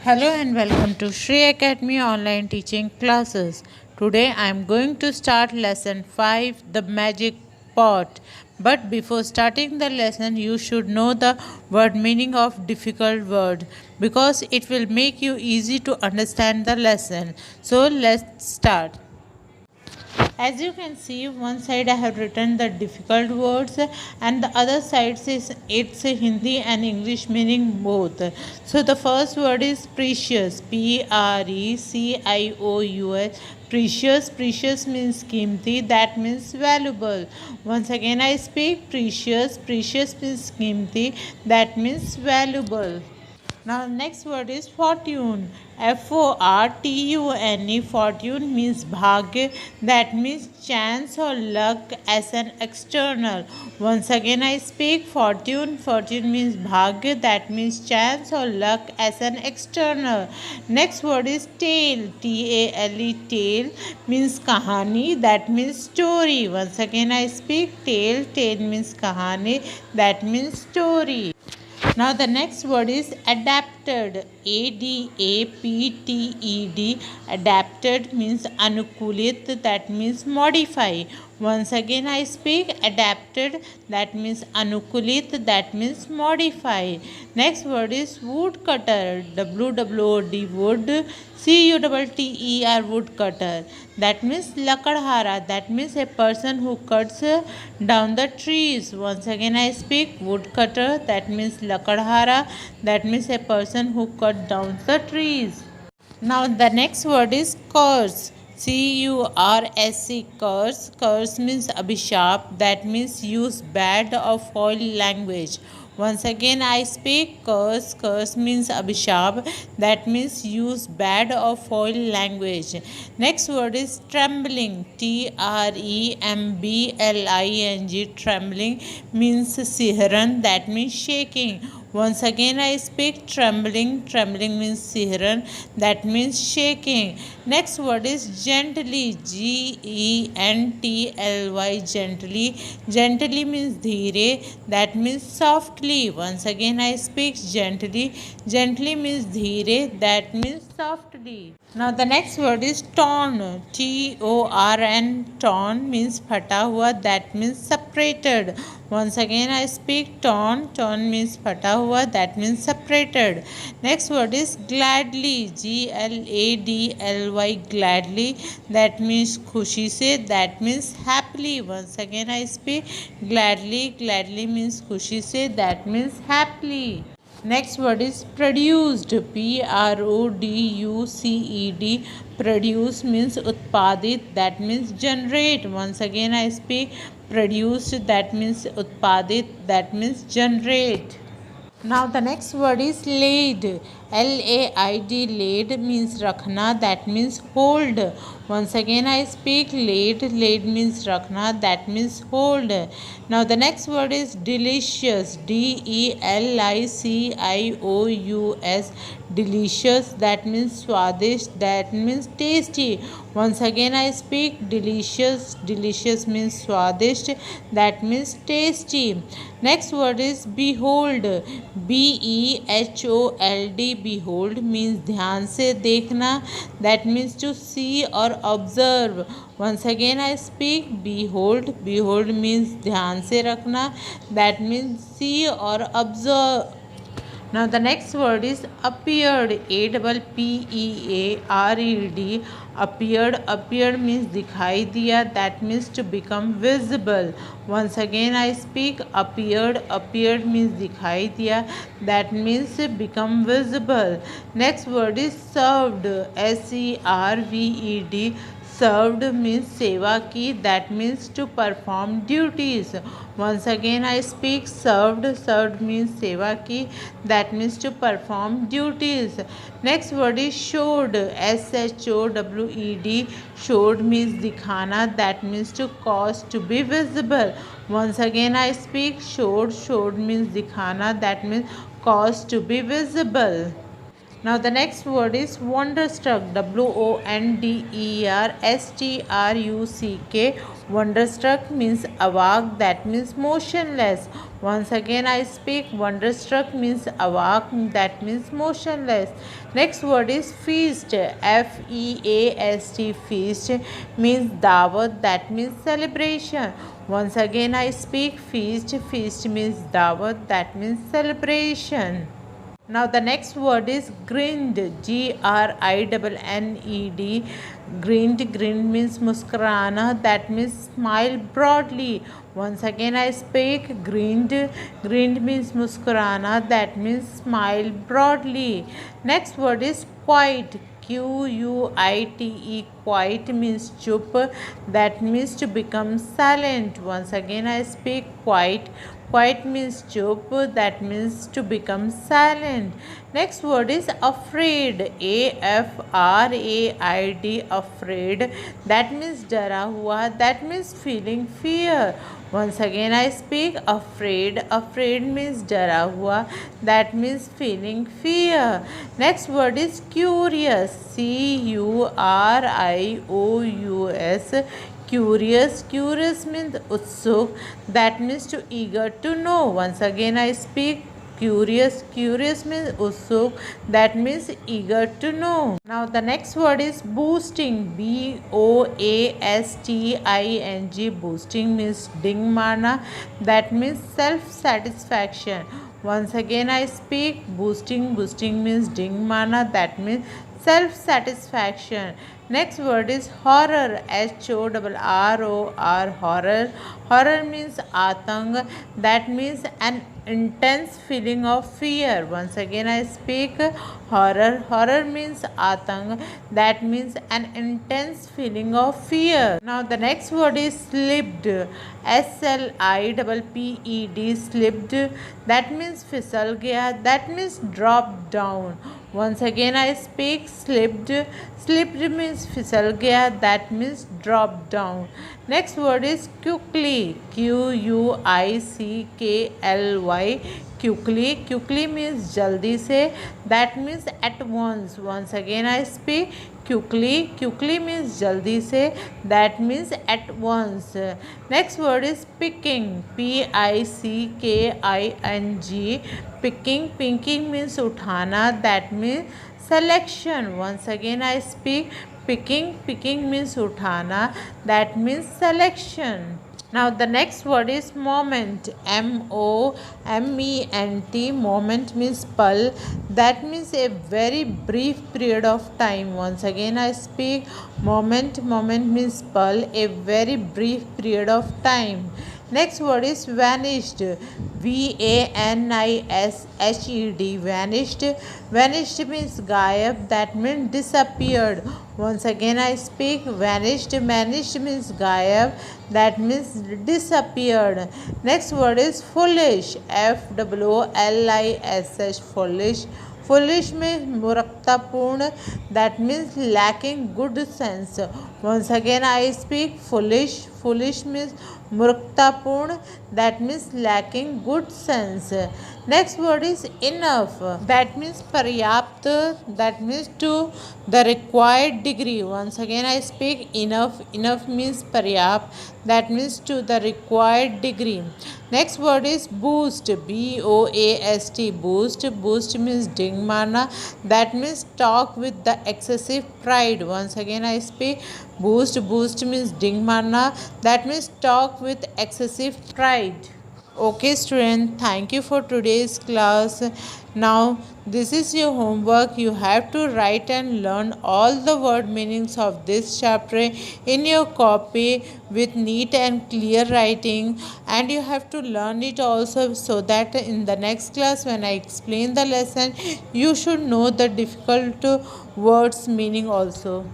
Hello and welcome to Shri Academy online teaching classes. Today I am going to start lesson 5, the magic pot. But before starting the lesson you should know the word meaning of difficult word because it will make you easy to understand the lesson. So let's start. As you can see, one side I have written the difficult words and the other side is it's Hindi and English meaning both. So the first word is precious, Precious. Precious means kimti, that means valuable. Once again I speak precious means kimti, that means valuable. Now next word is fortune. Fortune. Fortune means bhagya, that means chance or luck as an external. Once again I speak fortune. Fortune means bhagya, that means chance or luck as an external. Next word is tale. Tale. Tale means kahani, that means story. Once again I speak tale. Tale means kahani, that means story. Now the next word is adapted. Adapted. Adapted means anukulit, that means modify. Once again I speak adapted, that means anukulit, that means modify. Next word is woodcutter. WOOD wood. CUTTER woodcutter. That means lakadhara. That means a person who cuts down the trees. Once again I speak woodcutter. That means lakadhara. That means a person who cut down the trees. Now the next word is curse. Curse. Curse means abhishap. That means use bad or foul language. Once again I speak curse. Curse means abhishap. That means use bad or foul language. Next word is trembling. TREMBLING. Trembling means sihran. That means shaking. Once again I speak trembling. Trembling means sihran, that means shaking. Next word is gently. GENTLY. Gently. Gently means dheere, that means softly. Once again I speak gently. Gently means dheere, that means softly. Now the next word is torn. TORN. Torn means phata hua, that means separated. Once again I speak torn. Torn means phata hua, that means separated. Next word is gladly. GLADLY. Gladly, that means खुशी से, that means happily. Once again I speak gladly. Gladly means खुशी से, that means happily. Next word is produced. PRODUCED. Produce means utpadit, that means generate. Once again I speak produced, that means utpadit, that means generate. Now the next word is laid. LAID. Laid means rakhna, that means hold. Once again I speak laid. Laid means rakhna, that means hold. Now the next word is delicious. DELICIOUS. Delicious, that means swadish, that means tasty. Once again I speak delicious. Delicious means swadish, that means tasty. Next word is behold. BEHOLD. Behold means ध्यान से देखना, that means to see or observe. Once again I speak behold. Behold means ध्यान से रखना, that means see or observe. Now the next word is appeared. APPEARED. Appeared. Appeared means दिखाई दिया, that means to become visible. Once again I speak appeared. Appeared means दिखाई दिया, that means become visible. Next word is served. SERVED. Served means सेवा की, that means to perform duties. Once again I speak served. Served means सेवा की, that means to perform duties. Next word is showed. SHOWED. Showed means दिखाना, that means to cause to be visible. Once again I speak showed. Showed means दिखाना, that means cause to be visible. Now the next word is wonderstruck. WONDERSTRUCK. Wonderstruck means awak, that means motionless. Once again I speak. Wonderstruck means awak, that means motionless. Next word is feast. Feast. Feast means dawat, that means celebration. Once again I speak. Feast. Feast means dawat, that means celebration. Now the next word is grinned. Grinned. Grinned means muskarana, that means smile broadly. Once again I speak. Grinned. Grinned means muskarana, that means smile broadly. Next word is quiet. Quite. Quiet means chup, that means to become silent. Once again I speak. Quiet. Quiet means chup, that means to become silent. Next word is afraid. Afraid. Afraid. That means डरा हुआ, that means feeling fear. Once again I speak. Afraid. Afraid means डरा हुआ, that means feeling fear. Next word is curious. Curious. Curious. Curious means utsuk, that means to eager to know. Once again I speak. Curious. Curious means utsuk, that means eager to know. Now the next word is boosting. Boasting. Boosting means ding marna, that means self satisfaction. Once again I speak. Boosting. Boosting means ding marna, that means self satisfaction. Next word is horror. HORROR. Horror. Horror means atang, that means an intense feeling of fear. Once again I speak. Horror. Horror means atang, that means an intense feeling of fear. Now the next word is slipped. SLIPPED. Slipped, that means फिसल गया, that means dropped down. Once again I speak. Slipped. Slipped means फिसल गया, that means dropped down. Next word is quickly. QUICKLY. Quickly. Quickly means जल्दी से, that means at once. Once again I speak. Quickly. Quickly means जल्दी से, that means at once. Next word is picking. PICKING. Picking. Picking means उठाना, that means selection. Once again I speak. Picking. Picking means उठाना, that means selection. Now the next word is moment. MOMENT. Moment means pal, that means a very brief period of time. Once again I speak. Moment. Moment means pal, a very brief period of time. Next word is vanished. VANISHED. Vanished. Vanished means gayab, that means disappeared. Once again I speak. Vanished. Vanished means gayab, that means disappeared. Next word is foolish. FOOLISH. Foolish. Foolish means मुरक्तापूर्ण, that means lacking good sense. Once again I speak. Foolish. Foolish means मुरक्तापूर्ण, that means lacking good sense. Next word is enough. That means पर्याप्त, that means to the required degree. Once again I speak. Enough. Enough means पर्याप्त, that means to the required degree. Next word is boost. BOAST. Boost. Boost means ding marna, that means talk with the excessive pride. Once again I speak. Boost. Boost means ding marna, that means talk with excessive pride. Okay student, thank you for today's class. Now this is your homework. You have to write and learn all the word meanings of this chapter in your copy with neat and clear writing, and you have to learn it also, so that in the next class when I explain the lesson you should know the difficult words meaning also.